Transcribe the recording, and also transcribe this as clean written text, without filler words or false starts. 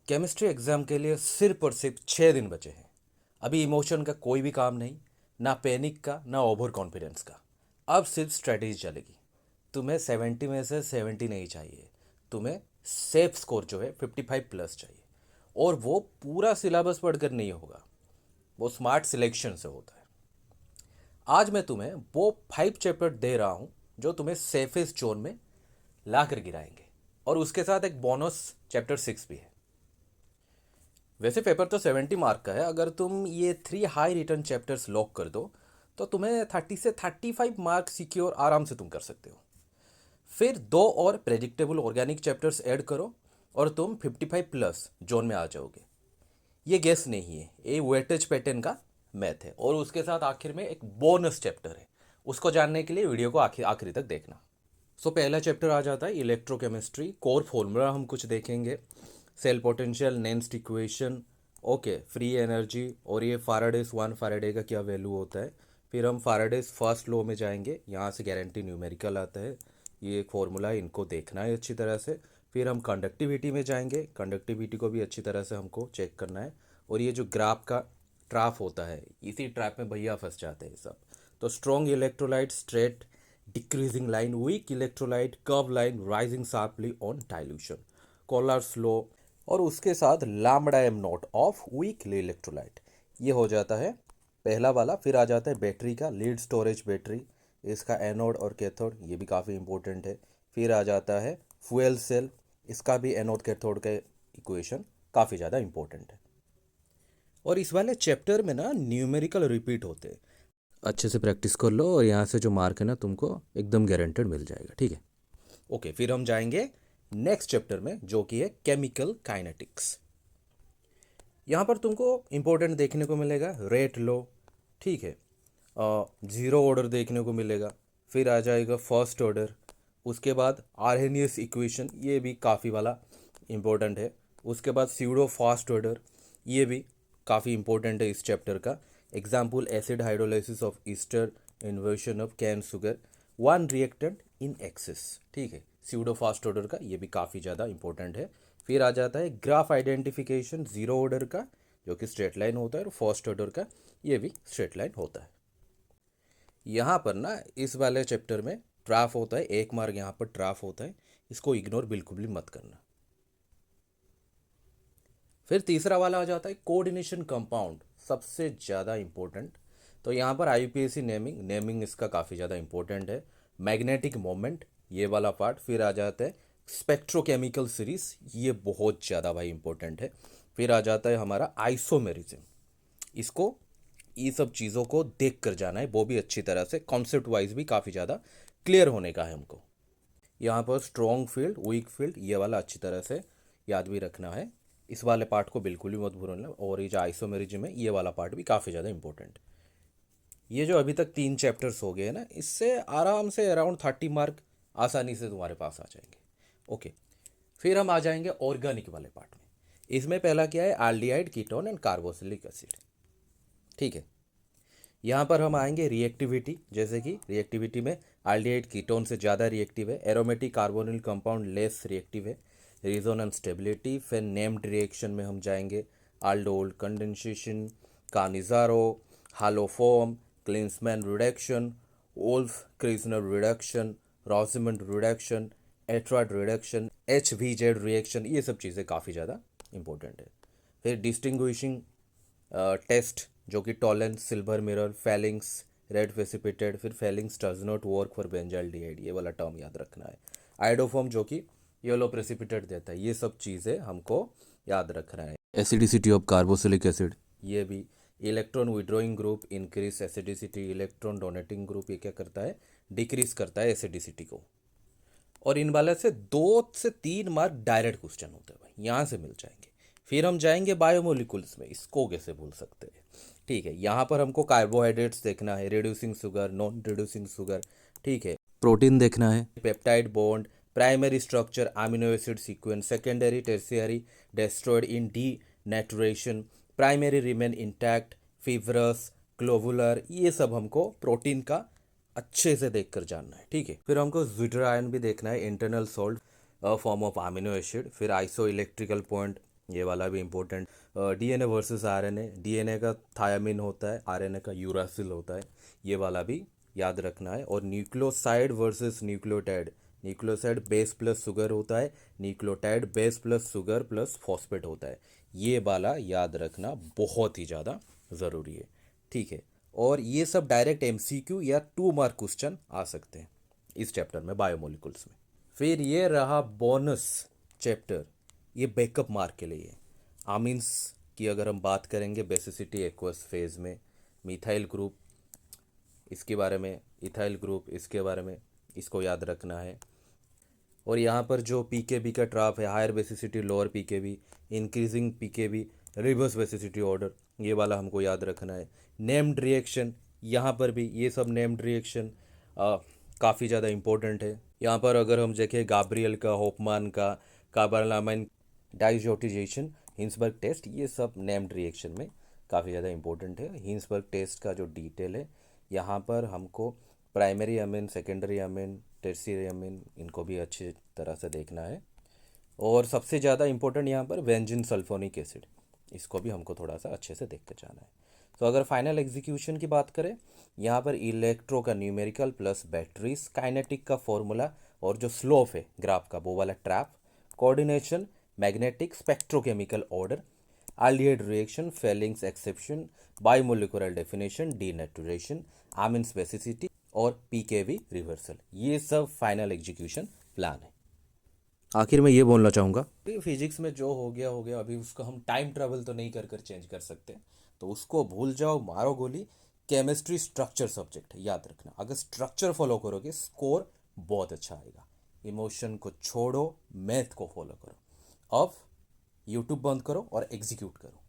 Chemistry exam के लिए सिर्फ और सिर्फ 6 दिन बचे हैं। अभी इमोशन का कोई भी काम नहीं, ना पैनिक का ना ओवर कॉन्फिडेंस का। अब सिर्फ स्ट्रेटेजी चलेगी। तुम्हें 70 में से 70 नहीं चाहिए, तुम्हें सेफ स्कोर जो है 55+ चाहिए। और वो पूरा सिलेबस पढ़कर नहीं होगा, वो स्मार्ट सिलेक्शन से होता है। आज मैं तुम्हें वो 5 चैप्टर दे रहा हूँ जो तुम्हें सेफेस्ट जोन में ला कर गिराएंगे, और उसके साथ एक बोनस चैप्टर 6 भी है। वैसे पेपर तो 70 मार्क का है। अगर तुम ये 3 हाई रिटर्न चैप्टर्स लॉक कर दो तो तुम्हें 30 से 35 मार्क सिक्योर आराम से तुम कर सकते हो। फिर 2 और प्रेडिक्टेबल ऑर्गेनिक चैप्टर्स ऐड करो और तुम 55+ जोन में आ जाओगे। ये गेस नहीं है, ये वेटेज पैटर्न का मैथ है। और उसके साथ आखिर में एक बोनस चैप्टर है। उसको जानने के लिए वीडियो को आखिरी तक देखना। सो पहला चैप्टर आ जाता है इलेक्ट्रोकेमिस्ट्री। कोर फॉर्मूला हम कुछ देखेंगे, cell potential, Nernst equation, okay, free energy, और ये फाराडेस 1 फैराडे का क्या वैल्यू होता है। फिर हम फाराडेस फर्स्ट लॉ में जाएंगे, यहाँ से गारंटी न्यूमेरिकल आता है। ये एक फॉर्मूला है, इनको देखना है अच्छी तरह से। फिर हम कंडक्टिविटी में जाएंगे, कंडक्टिविटी को भी अच्छी तरह से हमको चेक करना है। और ये जो ग्राफ का ट्राफ होता है, इसी ट्रैप में भैया फंस जाते हैं सब। तो strong electrolyte, straight decreasing line, weak electrolyte, curve line rising sharply on dilution, Kohlrausch's law, और उसके साथ lambda M naught of weak electrolyte. ये हो जाता है पहला वाला। फिर आ जाता है बैटरी का, लीड स्टोरेज बैटरी, इसका एनोड और कैथोड, ये भी काफ़ी इंपॉर्टेंट है। फिर आ जाता है फ्यूल सेल, इसका भी एनोड कैथोड का इक्वेशन काफ़ी ज़्यादा इंपॉर्टेंट है। और इस वाले चैप्टर में ना न्यूमेरिकल रिपीट होते हैं। अच्छे से प्रैक्टिस कर लो और यहाँ से जो मार्क है ना तुमको एकदम गारंटेड मिल जाएगा, ठीक है। ओके, फिर हम जाएंगे नेक्स्ट चैप्टर में जो कि है केमिकल काइनेटिक्स। यहाँ पर तुमको इम्पोर्टेंट देखने को मिलेगा रेट लो, ठीक है। ज़ीरो ऑर्डर देखने को मिलेगा। फिर आ जाएगा फर्स्ट ऑर्डर, उसके बाद आर्हेनियस इक्वेशन, ये भी काफ़ी वाला इम्पोर्टेंट है। उसके बाद स्यूडो फास्ट ऑर्डर, ये भी काफ़ी इंपॉर्टेंट है इस चैप्टर का। Example acid hydrolysis of Easter, inversion of cane sugar, one reactant in excess, ठीक है। स्यूडो फास्ट ऑर्डर का ये भी काफ़ी ज़्यादा इंपॉर्टेंट है। फिर आ जाता है ग्राफ आइडेंटिफिकेशन, ज़ीरो ऑर्डर का जो कि स्ट्रेट लाइन होता है, और फर्स्ट ऑर्डर का ये भी स्ट्रेट लाइन होता है। यहाँ पर ना इस वाले चैप्टर में ट्राफ होता है, 1 मार्क यहाँ पर ट्राफ होता है, इसको इग्नोर बिल्कुल भी मत करना। फिर तीसरा वाला आ जाता है कोऑर्डिनेशन कंपाउंड, सबसे ज़्यादा इंपॉर्टेंट। तो यहाँ पर आईयूपीएसी नेमिंग, इसका काफ़ी ज़्यादा इंपॉर्टेंट है। मैग्नेटिक मोमेंट, ये वाला पार्ट। फिर आ जाता है स्पेक्ट्रोकेमिकल सीरीज, ये बहुत ज़्यादा भाई इंपॉर्टेंट है। फिर आ जाता है हमारा आइसोमेरिज्म, इसको ये सब चीज़ों को देख कर जाना है, वो भी अच्छी तरह से, कॉन्सेप्ट वाइज भी काफ़ी ज़्यादा क्लियर होने का है हमको। यहाँ पर स्ट्रॉन्ग फील्ड, वीक फील्ड, ये वाला अच्छी तरह से याद भी रखना है। इस वाले पार्ट को बिल्कुल भी मत भूलना। और ये जो आइसोमेरिज्म है, ये वाला पार्ट भी काफ़ी ज़्यादा इंपॉर्टेंट। ये जो अभी तक 3 चैप्टर्स हो गए हैं ना, इससे आराम से अराउंड 30 मार्क आसानी से तुम्हारे पास आ जाएंगे। ओके, फिर हम आ जाएंगे ऑर्गेनिक वाले पार्ट में। इसमें पहला क्या है, aldehyde, ketone and carboxylic acid, ठीक है। यहाँ पर हम आएंगे रिएक्टिविटी, जैसे कि रिएक्टिविटी में एल्डिहाइड कीटोन से ज़्यादा रिएक्टिव है, aromatic carbonyl compound less reactive है। रीजन एंड स्टेबिलिटी, फिर नेम्ड रिएक्शन में हम जाएंगे aldol condensation, Cannizzaro, haloform, Clemmensen reduction, Wolff Kishner reduction, Rosenmund reduction, Etard reduction, H V Z reaction, ये सब चीज़ें काफ़ी ज़्यादा इंपॉर्टेंट है। फिर डिस्टिंग्विशिंग टेस्ट जो कि Tollens, silver mirror, Fehling's, red precipitated, फिर Fehling's does not work for benzaldehyde, ये वाला टर्म याद रखना है। आइडोफॉर्म जो कि येलो प्रेसिपिटेट देता है, ये सब चीज़ें हमको याद रखना है। एसिडिसिटी ऑफ कार्बोक्सिलिक एसिड, ये भी। Electron withdrawing group increase acidity, electron donating group ये क्या करता है, डिक्रीज करता है एसिडिसिटी को। और इन वाले से 2 से 3 मार्क डायरेक्ट क्वेश्चन होते हैं भाई, यहाँ से मिल जाएंगे। फिर हम जाएंगे बायोमोलिकुल्स में, इसको कैसे भूल सकते हैं, ठीक है। यहाँ पर हमको कार्बोहाइड्रेट्स देखना है, reducing sugar, non reducing sugar, ठीक है। प्रोटीन देखना है, peptide bond, primary structure, amino acid sequence, secondary tertiary destroyed in denaturation, primary remain intact, fibrous, globular, ये सब हमको प्रोटीन का अच्छे से देख कर जानना है, ठीक है। फिर हमको ज्विटर आयन भी देखना है, internal salt form of amino acid. फिर आइसो इलेक्ट्रिकल पॉइंट, ये वाला भी important. DNA versus RNA, DNA का थायामिन होता है, आरएनए का यूरासिल होता है, ये वाला भी याद रखना है। और nucleoside versus nucleotide, nucleoside base plus sugar होता है, nucleotide base plus sugar plus phosphate होता है, ये वाला याद रखना बहुत ही ज़्यादा ज़रूरी है। ठीक है, और ये सब डायरेक्ट एमसीक्यू या 2 मार्क क्वेश्चन आ सकते हैं इस चैप्टर में, बायोमोलिकुल्स में। फिर ये रहा बोनस चैप्टर, ये बैकअप मार्क के लिए है। आमीन्स की अगर हम बात करेंगे, बेसिसिटी एक्वस फेज में मिथाइल ग्रुप इसके बारे में, इथाइल ग्रुप इसके बारे में, इसको याद रखना है। और यहाँ पर जो पीकेबी का ट्राफ है, higher basicity lower pKb, increasing pKb, reverse basicity order, ये वाला हमको याद रखना है। नेम्ड रिएक्शन, यहाँ पर भी ये सब नेम्ड रिएक्शन काफ़ी ज़्यादा इम्पोर्टेंट है। यहाँ पर अगर हम देखें गाब्रियल का, होपमान का, कार्बालामाइन डाइजोटिजेशन, हिंसबर्ग टेस्ट, ये सब नेम्ड रिएक्शन में काफ़ी ज़्यादा इम्पोर्टेंट है। हिंसबर्ग टेस्ट का जो डिटेल है, यहाँ पर हमको primary amine, secondary amine, tertiary amine, इनको भी अच्छी तरह से देखना है। और सबसे ज़्यादा इम्पोर्टेंट यहाँ पर बेंजीन सल्फोनिक एसिड, इसको भी हमको थोड़ा सा अच्छे से देख के जाना है। तो अगर फाइनल एग्जीक्यूशन की बात करें, यहाँ पर इलेक्ट्रो का न्यूमेरिकल प्लस बैटरीज, काइनेटिक का फॉर्मूला और जो स्लोप है ग्राफ का वो वाला trap, coordination, magnetic, spectrochemical order, aldehyde reaction, Fehling's exception, biomolecular definition, denaturation, आमीन स्पेसिसिटी और पीकेवी रिवर्सल, ये सब फाइनल एग्जीक्यूशन प्लान है। आखिर में ये बोलना चाहूँगा कि फिजिक्स में जो हो गया हो गया, अभी उसको हम टाइम ट्रेवल तो नहीं कर कर चेंज कर सकते, तो उसको भूल जाओ, मारो गोली। केमिस्ट्री स्ट्रक्चर सब्जेक्ट है, याद रखना। अगर स्ट्रक्चर फॉलो करोगे स्कोर बहुत अच्छा आएगा। इमोशन को छोड़ो, मैथ को फॉलो करो। अब यूट्यूब बंद करो और एग्जीक्यूट करो।